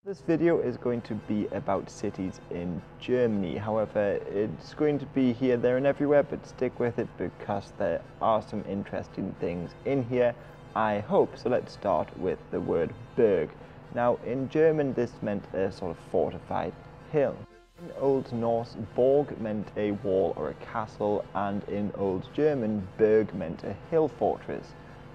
This video is going to be about cities in Germany. However, it's going to be here, there and everywhere, but stick with it because there are some interesting things in here, I hope. So let's start with the word Burg. Now, in German, this meant a sort of fortified hill. In Old Norse, Borg meant a wall or a castle, and in Old German, Burg meant a hill fortress.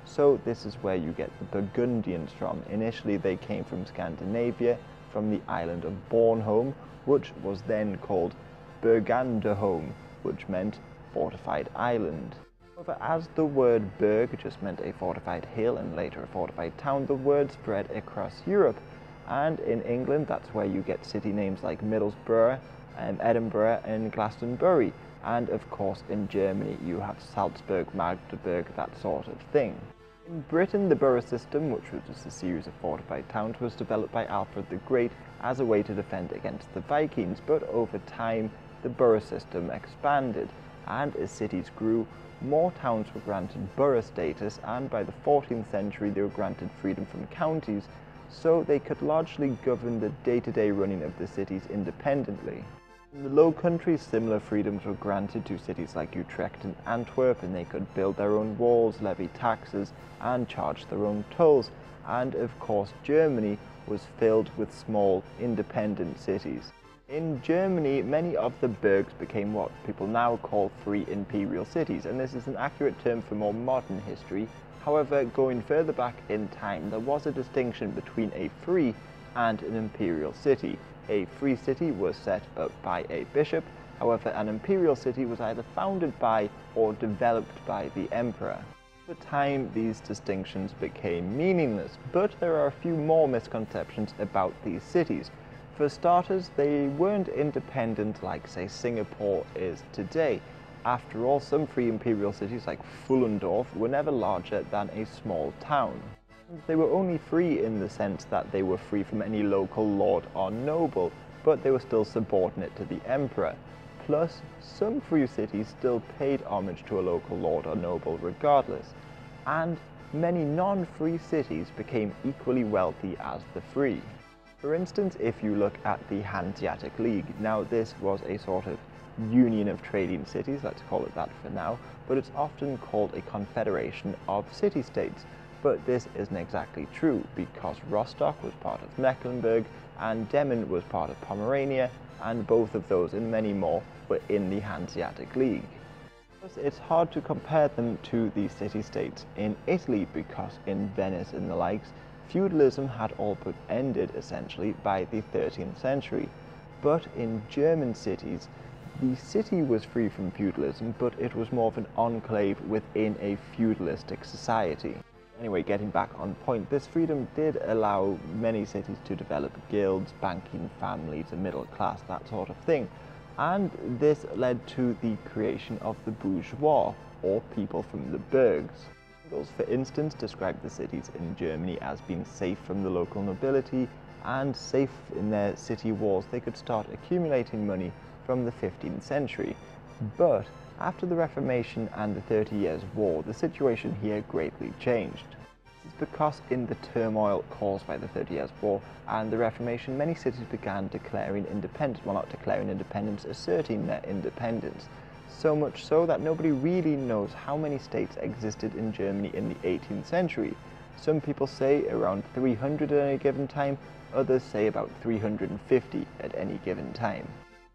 So this is where you get the Burgundians from. Initially they came from Scandinavia, from the island of Bornholm, which was then called Burganderholm, which meant fortified island. However, as the word Burg just meant a fortified hill and later a fortified town, the word spread across Europe. And in England, that's where you get city names like Middlesbrough, Edinburgh and Glastonbury. And of course in Germany you have Salzburg, Magdeburg, that sort of thing. In Britain, the borough system, which was just a series of fortified towns, was developed by Alfred the Great as a way to defend against the Vikings, but over time the borough system expanded, and as cities grew, more towns were granted borough status, and by the 14th century they were granted freedom from counties, so they could largely govern the day-to-day running of the cities independently. In the Low Countries, similar freedoms were granted to cities like Utrecht and Antwerp, and they could build their own walls, levy taxes, and charge their own tolls. And of course, Germany was filled with small, independent cities. In Germany, many of the burgs became what people now call free imperial cities, and this is an accurate term for more modern history. However, going further back in time, there was a distinction between a free and an imperial city. A free city was set up by a bishop, however an imperial city was either founded by or developed by the emperor. Over time these distinctions became meaningless, but there are a few more misconceptions about these cities. For starters, they weren't independent like, say, Singapore is today. After all, some free imperial cities like Pfullendorf were never larger than a small town. They were only free in the sense that they were free from any local lord or noble, but they were still subordinate to the emperor. Plus, some free cities still paid homage to a local lord or noble regardless, and many non-free cities became equally wealthy as the free. For instance, if you look at the Hanseatic League, now this was a sort of union of trading cities, let's call it that for now, but it's often called a confederation of city-states. But this isn't exactly true, because Rostock was part of Mecklenburg and Demmin was part of Pomerania, and both of those and many more were in the Hanseatic League. Plus, it's hard to compare them to the city-states in Italy, because in Venice and the likes, feudalism had all but ended essentially by the 13th century. But in German cities, the city was free from feudalism, but it was more of an enclave within a feudalistic society. Anyway, getting back on point, this freedom did allow many cities to develop guilds, banking, families, a middle class, that sort of thing. And this led to the creation of the bourgeois, or people from the burgs. Those, for instance, describe the cities in Germany as being safe from the local nobility and safe in their city walls. They could start accumulating money from the 15th century. But after the Reformation and the 30 Years' War, the situation here greatly changed. This is because in the turmoil caused by the 30 Years' War and the Reformation, many cities began declaring independence, well, not declaring independence, asserting their independence. So much so that nobody really knows how many states existed in Germany in the 18th century. Some people say around 300 at any given time, others say about 350 at any given time.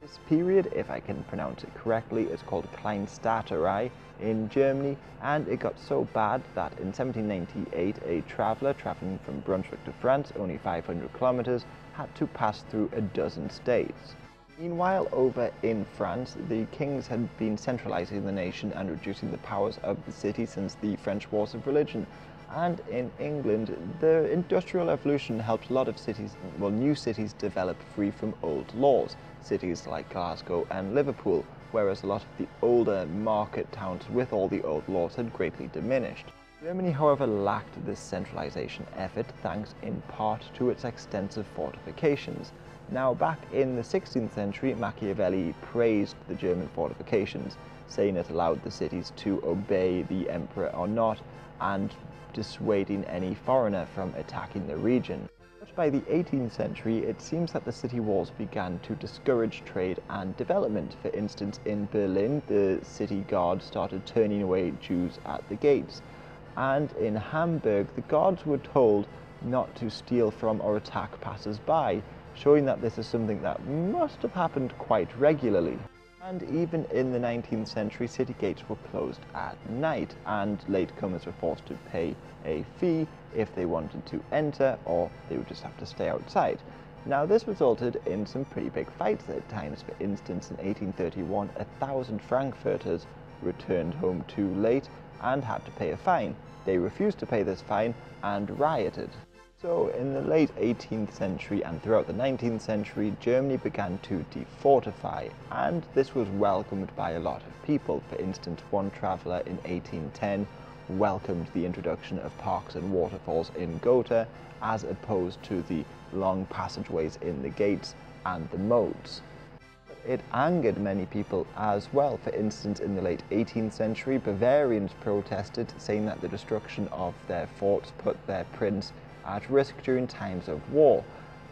This period, if I can pronounce it correctly, is called Kleinstaaterei in Germany, and it got so bad that in 1798 a traveller travelling from Brunswick to France, only 500 kilometers, had to pass through a dozen states. Meanwhile, over in France, the kings had been centralizing the nation and reducing the powers of the city since the French Wars of Religion. And in England, the Industrial Revolution helped a lot of cities, well, new cities develop free from old laws. Cities like Glasgow and Liverpool, whereas a lot of the older market towns with all the old laws had greatly diminished. Germany, however, lacked this centralization effort, thanks in part to its extensive fortifications. Now, back in the 16th century, Machiavelli praised the German fortifications, saying it allowed the cities to obey the emperor or not, and dissuading any foreigner from attacking the region. By the 18th century, it seems that the city walls began to discourage trade and development. For instance, in Berlin, the city guard started turning away Jews at the gates. And in Hamburg, the guards were told not to steal from or attack passers-by, showing that this is something that must have happened quite regularly. And even in the 19th century, city gates were closed at night, and latecomers were forced to pay a fee if they wanted to enter, or they would just have to stay outside. Now, this resulted in some pretty big fights at times. For instance, in 1831, 1,000 Frankfurters returned home too late and had to pay a fine. They refused to pay this fine and rioted. So in the late 18th century and throughout the 19th century, Germany began to defortify, and this was welcomed by a lot of people. For instance, one traveller in 1810 welcomed the introduction of parks and waterfalls in Gotha, as opposed to the long passageways in the gates and the moats. It angered many people as well. For instance, in the late 18th century, Bavarians protested, saying that the destruction of their forts put their prince at risk during times of war.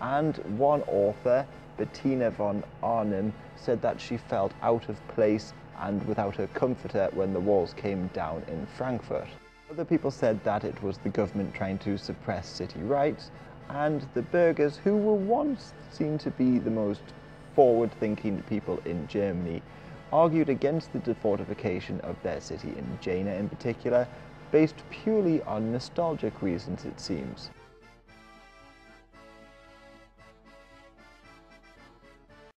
And one author, Bettina von Arnim, said that she felt out of place and without a comforter when the walls came down in Frankfurt. Other people said that it was the government trying to suppress city rights, and the burghers, who were once seen to be the most forward-thinking people in Germany, argued against the defortification of their city, in Jena in particular, based purely on nostalgic reasons, it seems.